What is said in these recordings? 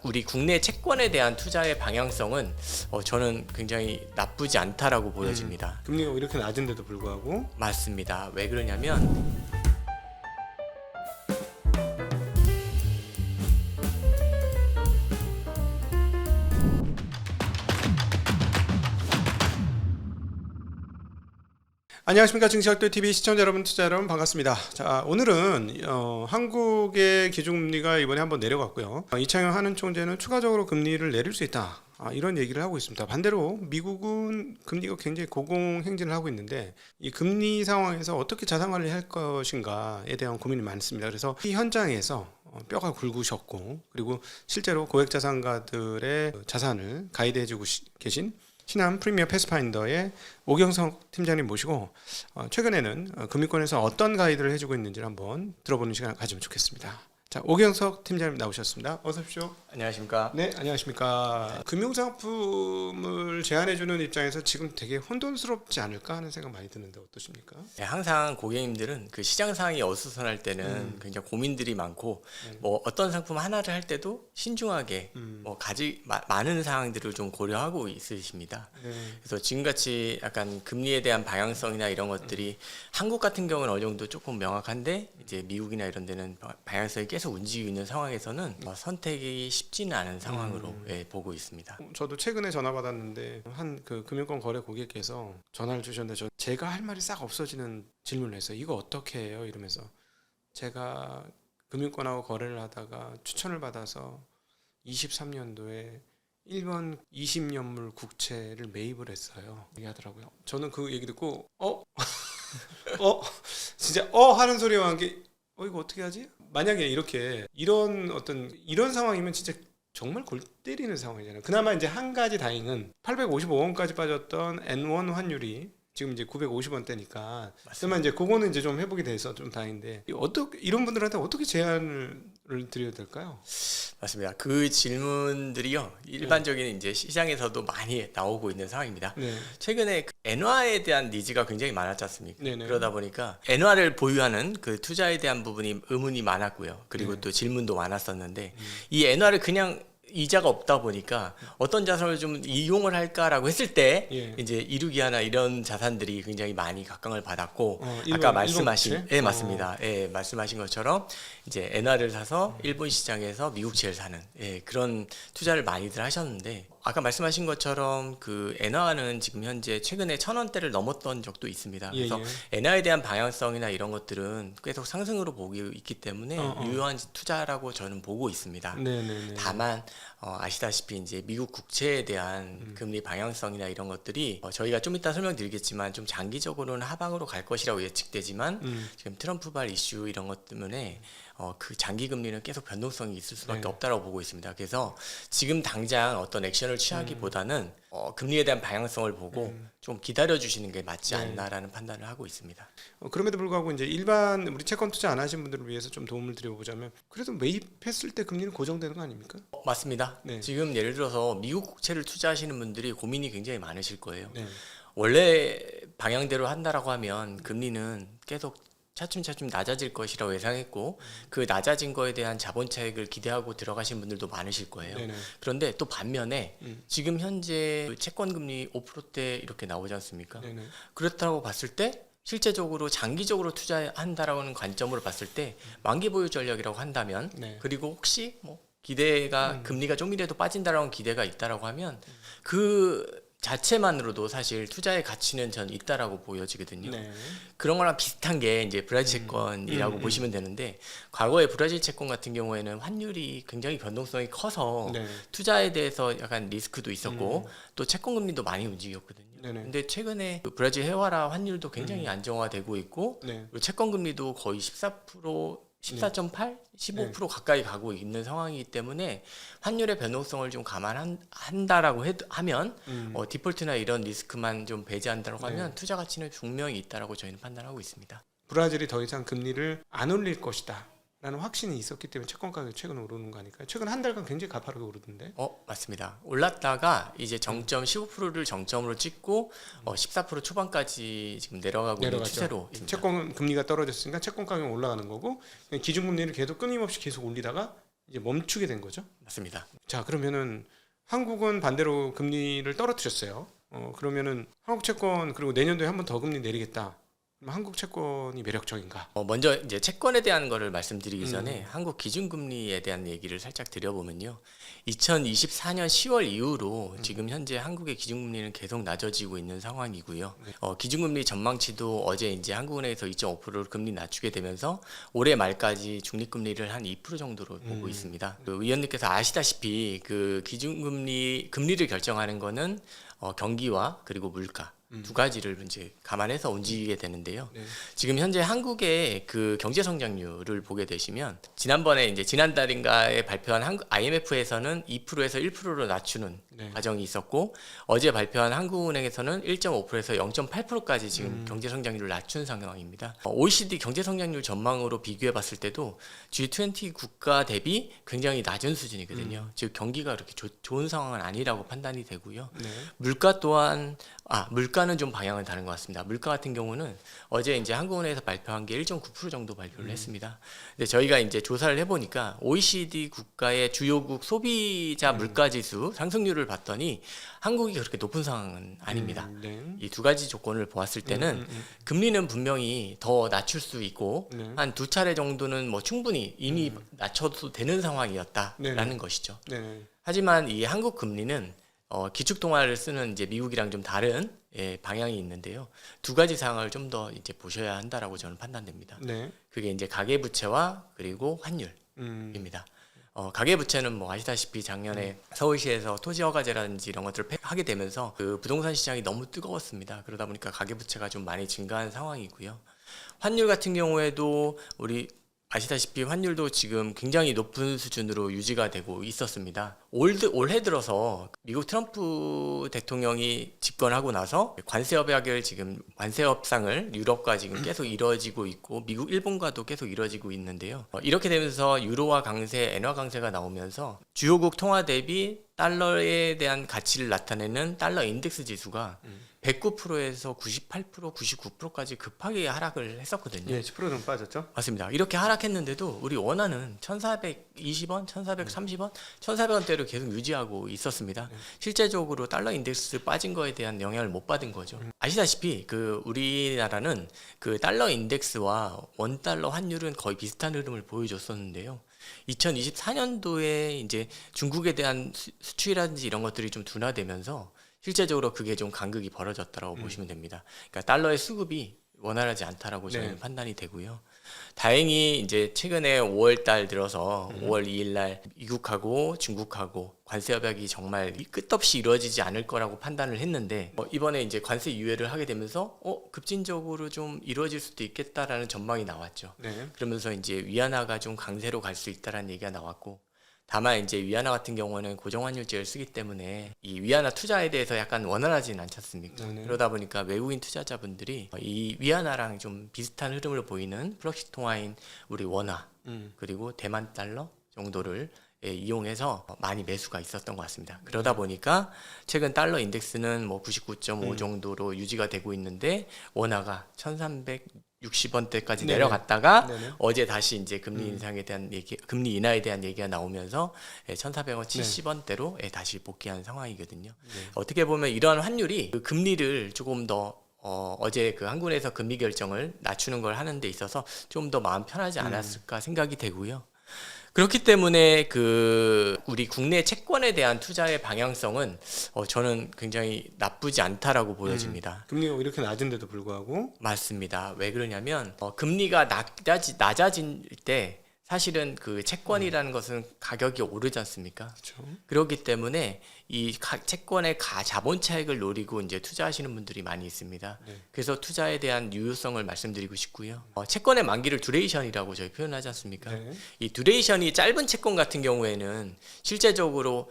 우리 국내 채권에 대한 투자의 방향성은 저는 굉장히 나쁘지 않다라고 보여집니다. 금리가 이렇게 낮은데도 불구하고 맞습니다. 왜 그러냐면 안녕하십니까. 증시학도TV 시청자 여러분, 투자 여러분 반갑습니다. 자, 오늘은 한국의 기준금리가 이번에 한번 내려갔고요. 이창용 한은 총재는 추가적으로 금리를 내릴 수 있다, 이런 얘기를 하고 있습니다. 반대로 미국은 금리가 굉장히 고공행진을 하고 있는데 이 금리 상황에서 어떻게 자산관리를 할 것인가에 대한 고민이 많습니다. 그래서 이 현장에서 뼈가 굵으셨고, 그리고 실제로 고액자산가들의 자산을 가이드해주고 계신 신한 프리미어 패스파인더의 오경석 팀장님 모시고 최근에는 금융권에서 어떤 가이드를 해주고 있는지를 한번 들어보는 시간을 가지면 좋겠습니다. 자, 오경석 팀장님 나오셨습니다. 어서 오십시오. 안녕하십니까? 네, 안녕하십니까. 금융상품을 제안해주는 입장에서 지금 되게 혼돈스럽지 않을까 하는 생각 많이 드는데 어떠십니까? 네, 항상 고객님들은 그 시장 상황이 어수선할 때는 굉장히 고민들이 많고 뭐 어떤 상품 하나를 할 때도 신중하게 뭐 많은 사항들을 좀 고려하고 있으십니다. 그래서 지금같이 약간 금리에 대한 방향성이나 이런 것들이 한국 같은 경우는 어느 정도 조금 명확한데 이제 미국이나 이런 데는 방향성이 계속 움직이고 있는 상황에서는 선택이 쉽지는 않은 상황으로 보고 있습니다. 저도 최근에 전화 받았는데 한 그 금융권 거래 고객께서 전화를 주셨는데 제가 할 말이 싹 없어지는 질문을 했어요. 이거 어떻게 해요? 이러면서 제가 금융권하고 거래를 하다가 추천을 받아서 23년도에 1번 20년물 국채를 매입을 했어요. 얘기하더라고요. 저는 그 얘기 듣고 진짜 하는 소리와 함께 이거 어떻게 하지? 만약에 이런 상황이면 진짜 정말 골 때리는 상황이잖아요. 그나마 이제 한 가지 다행은 855원까지 빠졌던 N1 환율이 지금 이제 950원대니까 그러면 이제 그거는 이제 좀 회복이 돼서 좀 다행인데 이런 분들한테 어떻게 제안을 드려야 될까요? 맞습니다. 그 질문들이요, 일반적인 이제 시장에서도 많이 나오고 있는 상황입니다. 네. 최근에 그 엔화에 대한 니즈가 굉장히 많았지 않습니까? 네네. 그러다 보니까 엔화를 보유하는 그 투자에 대한 부분이 의문이 많았고요. 그리고 또 질문도 많았었는데 이 엔화를 그냥 이자가 없다 보니까 어떤 자산을 좀 이용을 할까라고 했을 때 이제 이루기아나 이런 자산들이 굉장히 많이 각광을 받았고 아까 말씀하신 맞습니다. 말씀하신 것처럼 이제 엔화를 사서 일본 시장에서 미국채를 사는 그런 투자를 많이들 하셨는데 아까 말씀하신 것처럼 그 엔화는 지금 현재 최근에 1,000원대를 넘었던 적도 있습니다. 그래서 엔화에 대한 방향성이나 이런 것들은 계속 상승으로 보고 있기 때문에 유효한 투자라고 저는 보고 있습니다. 다만 아시다시피 이제 미국 국채에 대한 금리 방향성이나 이런 것들이 저희가 좀 이따 설명드리겠지만 좀 장기적으로는 하방으로 갈 것이라고 예측되지만 지금 트럼프발 이슈 이런 것 때문에 그 장기 금리는 계속 변동성이 있을 수밖에 없다고 보고 있습니다. 그래서 지금 당장 어떤 액션을 취하기보다는 금리에 대한 방향성을 보고 좀 기다려 주시는 게 맞지 않나라는 판단을 하고 있습니다. 그럼에도 불구하고 이제 일반 우리 채권 투자 안 하신 분들을 위해서 좀 도움을 드려보자면 그래도 매입했을 때 금리는 고정되는 거 아닙니까? 맞습니다. 지금 예를 들어서 미국 국채를 투자하시는 분들이 고민이 굉장히 많으실 거예요. 원래 방향대로 한다라고 하면 금리는 계속 차츰차츰 낮아질 것이라고 예상했고 그 낮아진 거에 대한 자본 차익을 기대하고 들어가신 분들도 많으실 거예요. 그런데 또 반면에 지금 현재 채권 금리 5%대 이렇게 나오지 않습니까? 그렇다고 봤을 때 실제적으로 장기적으로 투자한다라는 관점으로 봤을 때 만기 보유 전략이라고 한다면 그리고 혹시 뭐 기대가 금리가 좀이라도 빠진다라는 기대가 있다라고 하면 그 자체만으로도 사실 투자의 가치는 전 있다라고 보여지거든요. 그런 거랑 비슷한 게 이제 브라질 채권이라고 보시면 되는데 과거에 브라질 채권 같은 경우에는 환율이 굉장히 변동성이 커서 투자에 대해서 약간 리스크도 있었고 또 채권 금리도 많이 움직였거든요. 근데 최근에 그 브라질 헤와라 환율도 굉장히 안정화되고 있고 그리고 채권 금리도 거의 14%, 14.8, 15% 가까이 가고 있는 상황이기 때문에 환율의 변동성을 좀 감안한다라고 하면 디폴트나 이런 리스크만 좀 배제한다고 하면 투자 가치는 분명히 있다라고 저희는 판단하고 있습니다. 브라질이 더 이상 금리를 안 올릴 것이다 라는 확신이 있었기 때문에 채권 가격이 최근 오르는 거 아닐까요? 최근 한 달간 굉장히 가파르게 오르던데. 맞습니다. 올랐다가 이제 정점 15%를 정점으로 찍고 14% 초반까지 지금 내려가고 있는 추세로 있습니다. 채권 금리가 떨어졌으니까 채권 가격이 올라가는 거고 기준 금리를 계속 끊임없이 계속 올리다가 이제 멈추게 된 거죠. 맞습니다. 자, 그러면은 한국은 반대로 금리를 떨어뜨렸어요. 그러면은 한국 채권 그리고 내년도에 한 번 더 금리 내리겠다. 그럼 한국 채권이 매력적인가? 먼저 이제 채권에 대한 거를 말씀드리기 전에 한국 기준금리에 대한 얘기를 살짝 드려보면요. 2024년 10월 이후로 지금 현재 한국의 기준금리는 계속 낮아지고 있는 상황이고요. 기준금리 전망치도 어제 이제 한국은행에서 2.5%를 금리 낮추게 되면서 올해 말까지 중립금리를 한 2% 정도로 보고 있습니다. 그 위원님께서 아시다시피 그 금리를 결정하는 거는 경기와 그리고 물가 두 가지를 이제 감안해서 움직이게 되는데요. 네. 지금 현재 한국의 그 경제 성장률을 보게 되시면 지난번에 이제 지난달인가에 발표한 IMF에서는 2%에서 1%로 낮추는 네. 과정이 있었고 어제 발표한 한국은행에서는 1.5%에서 0.8%까지 지금 경제 성장률을 낮춘 상황입니다. OECD 경제 성장률 전망으로 비교해 봤을 때도 G20 국가 대비 굉장히 낮은 수준이거든요. 즉 경기가 그렇게 좋은 상황은 아니라고 판단이 되고요. 네. 물가는 좀 방향은 다른 것 같습니다. 물가 같은 경우는 어제 이제 한국은행에서 발표한 게 1.9% 정도 발표를 했습니다. 근데 저희가 이제 조사를 해보니까 OECD 국가의 주요국 소비자 물가 지수 상승률을 봤더니 한국이 그렇게 높은 상황은 아닙니다. 네. 이 두 가지 조건을 보았을 때는 금리는 분명히 더 낮출 수 있고 네. 한 두 차례 정도는 뭐 충분히 이미 낮춰도 되는 상황이었다라는 네. 것이죠. 네. 하지만 이 한국 금리는 기축통화를 쓰는 이제 미국이랑 좀 다른 방향이 있는데요. 두 가지 사항을 좀 더 이제 보셔야 한다라고 저는 판단됩니다. 네. 그게 이제 가계부채와 그리고 환율입니다. 가계부채는 뭐 아시다시피 작년에 서울시에서 토지허가제라든지 이런 것들을 하게 되면서 그 부동산 시장이 너무 뜨거웠습니다. 그러다 보니까 가계부채가 좀 많이 증가한 상황이고요. 환율 같은 경우에도 우리 아시다시피 환율도 지금 굉장히 높은 수준으로 유지가 되고 있었습니다. 올해 들어서 미국 트럼프 대통령이 집권하고 나서 관세 협상을 유럽과 지금 계속 이루어지고 있고 미국, 일본과도 계속 이루어지고 있는데요. 이렇게 되면서 유로화 강세, 엔화 강세가 나오면서 주요국 통화 대비 달러에 대한 가치를 나타내는 달러 인덱스 지수가 109%에서 98%, 99%까지 급하게 하락을 했었거든요. 예, 10%는 빠졌죠. 맞습니다. 이렇게 하락했는데도 우리 원화는 1,420원, 1,430원, 1,400원대로 계속 유지하고 있었습니다. 실제적으로 달러 인덱스 빠진 거에 대한 영향을 못 받은 거죠. 아시다시피 그 우리나라는 그 달러 인덱스와 원 달러 환율은 거의 비슷한 흐름을 보여줬었는데요. 2024년도에 이제 중국에 대한 수출이라든지 이런 것들이 좀 둔화되면서 실제적으로 그게 좀 간극이 벌어졌다라고 보시면 됩니다. 그러니까 달러의 수급이 원활하지 않다라고 저희는 판단이 되고요. 다행히 이제 최근에 5월 달 들어서 5월 2일 날 미국하고 중국하고 관세 협약이 정말 끝없이 이루어지지 않을 거라고 판단을 했는데 이번에 이제 관세 유예를 하게 되면서 급진적으로 좀 이루어질 수도 있겠다라는 전망이 나왔죠. 네. 그러면서 이제 위안화가 좀 강세로 갈 수 있다라는 얘기가 나왔고 다만 이제 위안화 같은 경우는 고정환율제를 쓰기 때문에 이 위안화 투자에 대해서 약간 원활하진 않지 않습니까? 네네. 그러다 보니까 외국인 투자자분들이 이 위안화랑 좀 비슷한 흐름을 보이는 프록시 통화인 우리 원화 그리고 대만 달러 정도를 이용해서 많이 매수가 있었던 것 같습니다. 그러다 보니까 최근 달러 인덱스는 뭐 99.5 정도로 유지가 되고 있는데 원화가 1,360원대까지 네네. 내려갔다가 네네. 어제 다시 이제 금리 인상에 대한 얘기, 금리 인하에 대한 얘기가 나오면서 1,400원, 70원대로 다시 복귀한 상황이거든요. 어떻게 보면 이러한 환율이 그 금리를 조금 더 어제 그 한국은행에서 금리 결정을 낮추는 걸 하는 데 있어서 좀 더 마음 편하지 않았을까 생각이 되고요. 그렇기 때문에 그 우리 국내 채권에 대한 투자의 방향성은 저는 굉장히 나쁘지 않다라고 보여집니다. 금리가 이렇게 낮은데도 불구하고 맞습니다. 왜 그러냐면 금리가 낮아질 때 사실은 그 채권이라는 것은 가격이 오르지 않습니까? 그렇죠. 그렇기 때문에 이 채권의 자본 차익을 노리고 이제 투자하시는 분들이 많이 있습니다. 네. 그래서 투자에 대한 유효성을 말씀드리고 싶고요. 채권의 만기를 듀레이션이라고 저희 표현하지 않습니까? 네. 이 듀레이션이 짧은 채권 같은 경우에는 실제적으로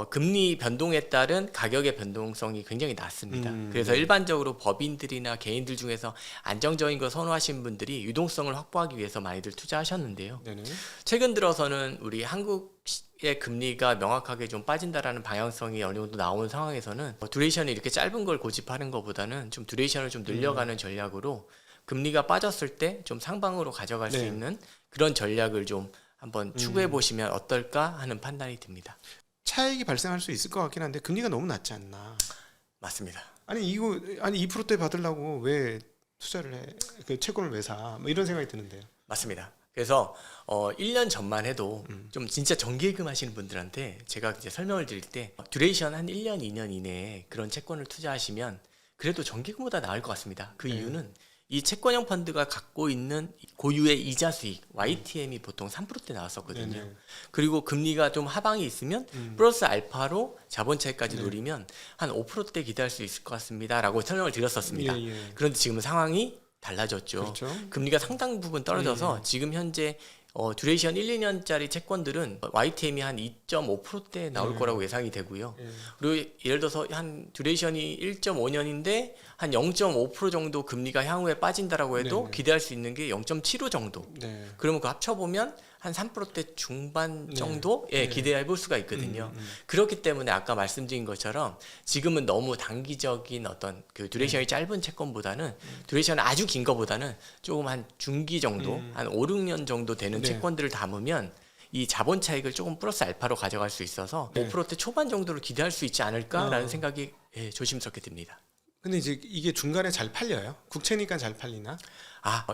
금리 변동에 따른 가격의 변동성이 굉장히 낮습니다. 그래서 일반적으로 법인들이나 개인들 중에서 안정적인 걸 선호하시는 분들이 유동성을 확보하기 위해서 많이들 투자하셨는데요. 네네. 최근 들어서는 우리 한국의 금리가 명확하게 좀 빠진다라는 방향성이 어느 정도 나온 상황에서는 듀레이션이 이렇게 짧은 걸 고집하는 것보다는 좀 듀레이션을 좀 늘려가는 전략으로 금리가 빠졌을 때 좀 상방으로 가져갈 수 네. 있는 그런 전략을 좀 한번 추구해 보시면 어떨까 하는 판단이 듭니다. 차익이 발생할 수 있을 것 같긴 한데 금리가 너무 낮지 않나? 맞습니다. 아니 2%대 받으려고 왜 투자를 해? 그 채권을 왜 사? 뭐 이런 생각이 드는데요. 맞습니다. 그래서 1년 전만 해도 좀 진짜 정기예금 하시는 분들한테 제가 이제 설명을 드릴 때 듀레이션 한 1년, 2년 이내에 그런 채권을 투자하시면 그래도 정기예금보다 나을 것 같습니다. 그 이유는 이 채권형 펀드가 갖고 있는 고유의 이자 수익 YTM이 보통 3%대 나왔었거든요. 네네. 그리고 금리가 좀 하방이 있으면 플러스 알파로 자본 차익까지 노리면 한 5%대 기대할 수 있을 것 같습니다라고 설명을 드렸었습니다. 예. 그런데 지금은 상황이 달라졌죠. 그렇죠. 금리가 상당 부분 떨어져서 지금 현재 듀레이션 1, 2년짜리 채권들은 YTM이 한 2.5%대 나올 거라고 예상이 되고요. 그리고 예를 들어서 한 듀레이션이 1.5년인데 한 0.5% 정도 금리가 향후에 빠진다라고 해도 기대할 수 있는 게 0.75 정도. 네. 그러면 그 합쳐보면 한 3%대 중반 정도 기대해 볼 수가 있거든요. 그렇기 때문에 아까 말씀드린 것처럼 지금은 너무 단기적인 어떤 그 듀레이션이 짧은 채권보다는 듀레이션이 아주 긴 거보다는 조금 한 중기 정도, 한 5, 6년 정도 되는 채권들을 담으면 이 자본 차익을 조금 플러스 알파로 가져갈 수 있어서 5%대 초반 정도로 기대할 수 있지 않을까라는 생각이 조심스럽게 듭니다. 근데 이제 이게 중간에 잘 팔려요? 국채니까 잘 팔리나?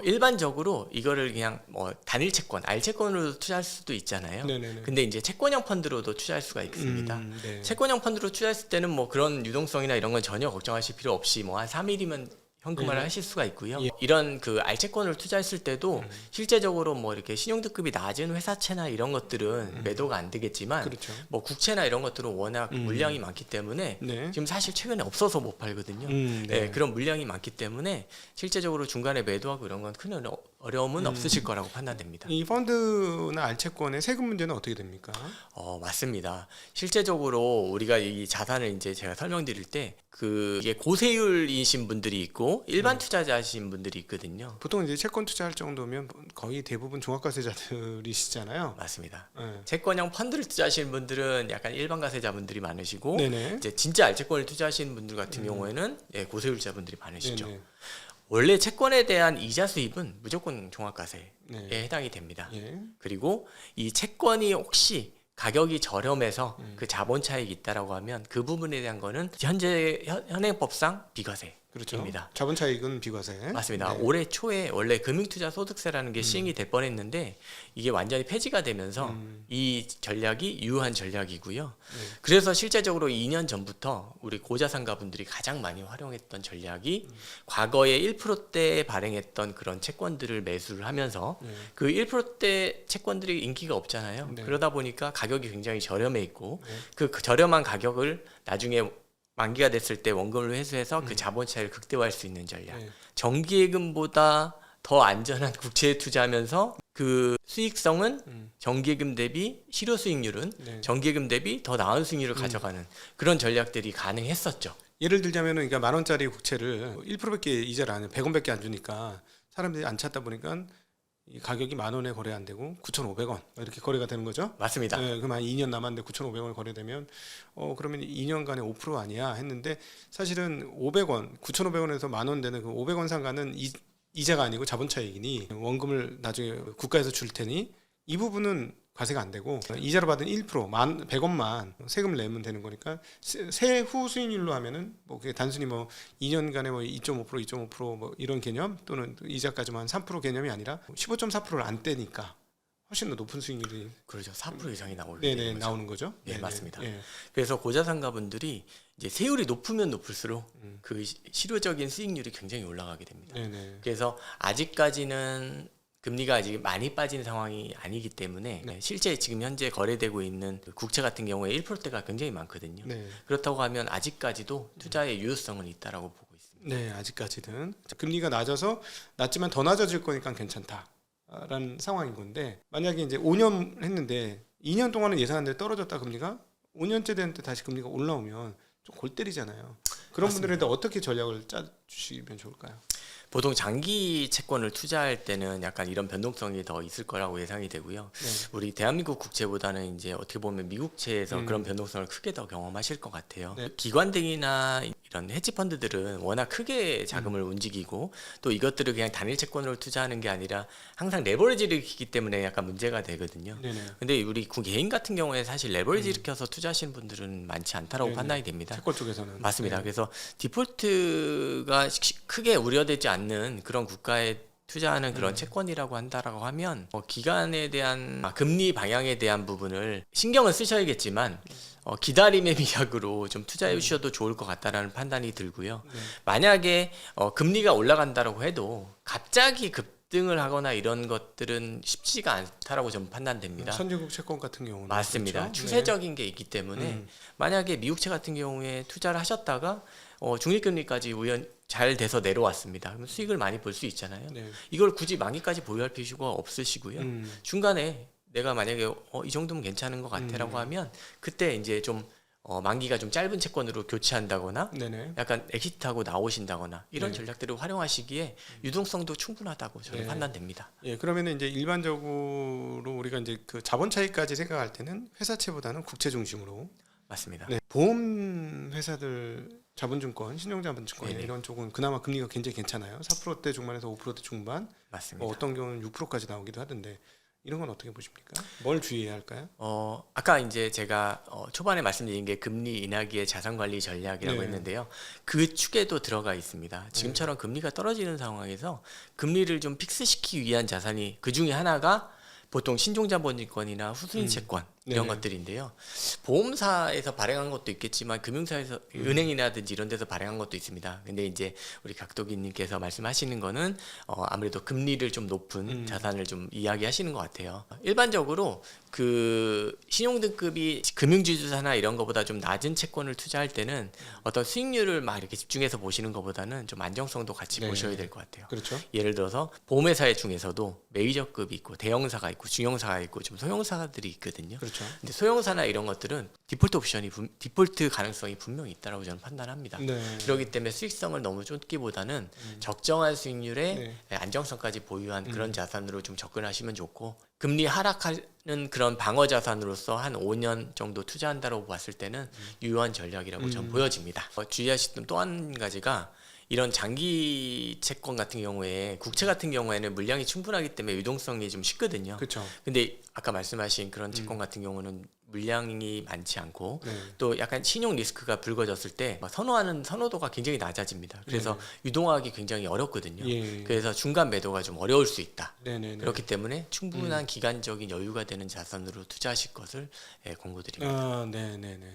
일반적으로 이거를 그냥 뭐 단일 채권, 알채권으로 투자할 수도 있잖아요. 네네네. 근데 이제 채권형 펀드로도 투자할 수가 있습니다. 네. 채권형 펀드로 투자했을 때는 뭐 그런 유동성이나 이런 건 전혀 걱정하실 필요 없이 뭐 한 3일이면 현금화를 하실 수가 있고요. 이런 그 알채권을 투자했을 때도 실제적으로 뭐 이렇게 신용등급이 낮은 회사채나 이런 것들은 매도가 안 되겠지만 그렇죠. 뭐 국채나 이런 것들은 워낙 물량이 많기 때문에 지금 사실 최근에 없어서 못 팔거든요. 그런 물량이 많기 때문에 실제적으로 중간에 매도하고 이런 건 큰 어려움은 없으실 거라고 판단됩니다. 이 펀드나 알채권의 세금 문제는 어떻게 됩니까? 맞습니다. 실제적으로 우리가 이 자산을 이제 제가 설명드릴 때 이게 고세율이신 분들이 있고 일반 투자자이신 분들이 있거든요. 보통 이제 채권 투자할 정도면 거의 대부분 종합과세자들이시잖아요. 맞습니다. 네. 채권형 펀드를 투자하시는 분들은 약간 일반 가세자분들이 많으시고 네네. 이제 진짜 알채권을 투자하시는 분들 같은 경우에는 고세율자분들이 많으시죠. 네네. 원래 채권에 대한 이자 수입은 무조건 종합과세에 네. 해당이 됩니다. 예. 그리고 이 채권이 혹시 가격이 저렴해서 그 자본 차익이 있다라고 하면 그 부분에 대한 거는 현재 현행법상 비과세. 그렇죠. 입니다. 자본 차익은 비과세. 맞습니다. 네. 올해 초에 원래 금융투자소득세라는 게 시행이 될 뻔했는데 이게 완전히 폐지가 되면서 이 전략이 유효한 전략이고요. 그래서 실제적으로 2년 전부터 우리 고자산가분들이 가장 많이 활용했던 전략이 과거에 1%대에 발행했던 그런 채권들을 매수를 하면서 그 1%대 채권들이 인기가 없잖아요. 그러다 보니까 가격이 굉장히 저렴해 있고 그 저렴한 가격을 나중에 만기가 됐을 때 원금을 회수해서 그 자본 차익을 극대화할 수 있는 전략. 정기예금보다 더 안전한 국채에 투자하면서 그 수익성은 정기예금 대비 실효 수익률은 정기예금 대비 더 나은 수익률을 가져가는 그런 전략들이 가능했었죠. 예를 들자면은 그러니까 10,000원짜리 국채를 1%밖에 이자를 안 해, 100원밖에 안 주니까 사람들이 안 찾다 보니까 이 가격이 10,000원에 거래 안 되고 9,500원 이렇게 거래가 되는 거죠. 맞습니다. 그럼 한 2년 남았는데 9,500원 거래되면 그러면 2년간에 5% 아니야 했는데 사실은 500원, 9,500원에서 10,000원 되는 그 500원 상가는 이자가 아니고 자본 차익이니 원금을 나중에 국가에서 줄 테니 이 부분은 과세가 안 되고 이자로 받은 1% 100원만 세금을 내면 되는 거니까 세후 수익률로 하면은 뭐 그게 단순히 뭐 2년간에 뭐 2.5% 이런 개념 또는 이자까지만 3% 개념이 아니라 15.4%를 안 떼니까 훨씬 더 높은 수익률이 그렇죠. 4% 이상이 나오는 나오는 거죠. 네, 맞습니다. 그래서 고자산가분들이 이제 세율이 높으면 높을수록 그 실효적인 수익률이 굉장히 올라가게 됩니다. 그래서 아직까지는 금리가 아직 많이 빠진 상황이 아니기 때문에 실제 지금 현재 거래되고 있는 국채 같은 경우에 1%대가 굉장히 많거든요. 그렇다고 하면 아직까지도 투자의 유효성은 있다라고 보고 있습니다. 네, 아직까지는 금리가 낮지만 더 낮아질 거니까 괜찮다라는 상황인 건데 만약에 이제 5년 했는데 2년 동안은 예상한데 떨어졌다 금리가 5년째 되는데 다시 금리가 올라오면 좀 골 때리잖아요. 그런 맞습니다. 분들한테 어떻게 전략을 짜 주시면 좋을까요? 보통 장기 채권을 투자할 때는 약간 이런 변동성이 더 있을 거라고 예상이 되고요. 네. 우리 대한민국 국채보다는 이제 어떻게 보면 미국채에서 그런 변동성을 크게 더 경험하실 것 같아요. 네. 기관들이나 이런 헤지 펀드들은 워낙 크게 자금을 움직이고 또 이것들을 그냥 단일 채권으로 투자하는 게 아니라 항상 레버리지를 일으키기 때문에 약간 문제가 되거든요. 네네. 근데 우리 개인 같은 경우에 사실 레버리지 일으켜서 투자하시는 분들은 많지 않다라고 네네. 판단이 됩니다. 채권 쪽에서는 맞습니다. 네. 그래서 디폴트가 크게 우려되지 않는 그런 국가에 투자하는 그런 채권이라고 한다라고 하면 기간에 대한 금리 방향에 대한 부분을 신경을 쓰셔야겠지만 기다림의 미학으로 좀 투자해 주셔도 좋을 것 같다라는 판단이 들고요. 네. 만약에 금리가 올라간다라고 해도 갑자기 급등을 하거나 이런 것들은 쉽지가 않다라고 저는 판단됩니다. 선진국 채권 같은 경우는 맞습니다. 그렇죠? 추세적인 게 있기 때문에 만약에 미국채 같은 경우에 투자를 하셨다가 중립금리까지 잘 돼서 내려왔습니다. 그럼 수익을 많이 볼 수 있잖아요. 네. 이걸 굳이 만기까지 보유할 필요가 없으시고요. 중간에 내가 만약에 이 정도면 괜찮은 것 같아라고 하면 그때 이제 좀 만기가 좀 짧은 채권으로 교체한다거나 네네. 약간 엑시트하고 나오신다거나 이런 네. 전략들을 활용하시기에 유동성도 충분하다고 저는 네. 판단됩니다. 예, 그러면은 이제 일반적으로 우리가 이제 그 자본 차익까지 생각할 때는 회사채보다는 국채 중심으로. 맞습니다. 네. 보험 회사들 자본증권, 신용자본증권 네네. 이런 쪽은 그나마 금리가 굉장히 괜찮아요. 4%대 중반에서 5%대 중반. 맞습니다. 어떤 경우는 6%까지 나오기도 하던데 이런 건 어떻게 보십니까? 뭘 주의해야 할까요? 아까 이제 제가 초반에 말씀드린 게 금리 인하기의 자산 관리 전략이라고 네. 했는데요. 그 축에도 들어가 있습니다. 지금처럼 금리가 떨어지는 상황에서 금리를 좀 픽스시키기 위한 자산이 그 중에 하나가 보통 신종자본증권이나 후순위 채권 이런 네네. 것들인데요. 보험사에서 발행한 것도 있겠지만 금융사에서 은행이라든지 이런 데서 발행한 것도 있습니다. 근데 이제 우리 각도기님께서 말씀하시는 거는 아무래도 금리를 좀 높은 자산을 좀 이야기하시는 것 같아요. 일반적으로 그 신용등급이 금융지주사나 이런 것보다 좀 낮은 채권을 투자할 때는 어떤 수익률을 막 이렇게 집중해서 보시는 것보다는 좀 안정성도 같이 네. 보셔야 될 것 같아요. 그렇죠. 예를 들어서 보험회사 중에서도 메이저급이 있고 대형사가 있고 중형사가 있고 좀 소형사들이 있거든요. 그렇죠. 근데 소형사나 이런 것들은 디폴트 옵션이 디폴트 가능성이 분명히 있다라고 저는 판단합니다. 네. 그렇기 때문에 수익성을 너무 쫓기보다는 적정한 수익률에 네. 안정성까지 보유한 그런 자산으로 좀 접근하시면 좋고 금리 하락하는 그런 방어 자산으로서 한 5년 정도 투자한다고 봤을 때는 유효한 전략이라고 저는 보여집니다. 주의하시던 또 한 가지가 이런 장기 채권 같은 경우에 국채 같은 경우에는 물량이 충분하기 때문에 유동성이 좀 쉽거든요. 그렇죠. 근데 아까 말씀하신 그런 채권 같은 경우는 물량이 많지 않고 네. 또 약간 신용 리스크가 불거졌을 때 막 선호하는 선호도가 굉장히 낮아집니다. 그래서 유동하기 굉장히 어렵거든요. 예. 그래서 중간 매도가 좀 어려울 수 있다. 네네네. 그렇기 때문에 충분한 기간적인 여유가 되는 자산으로 투자하실 것을 권고드립니다. 네네네.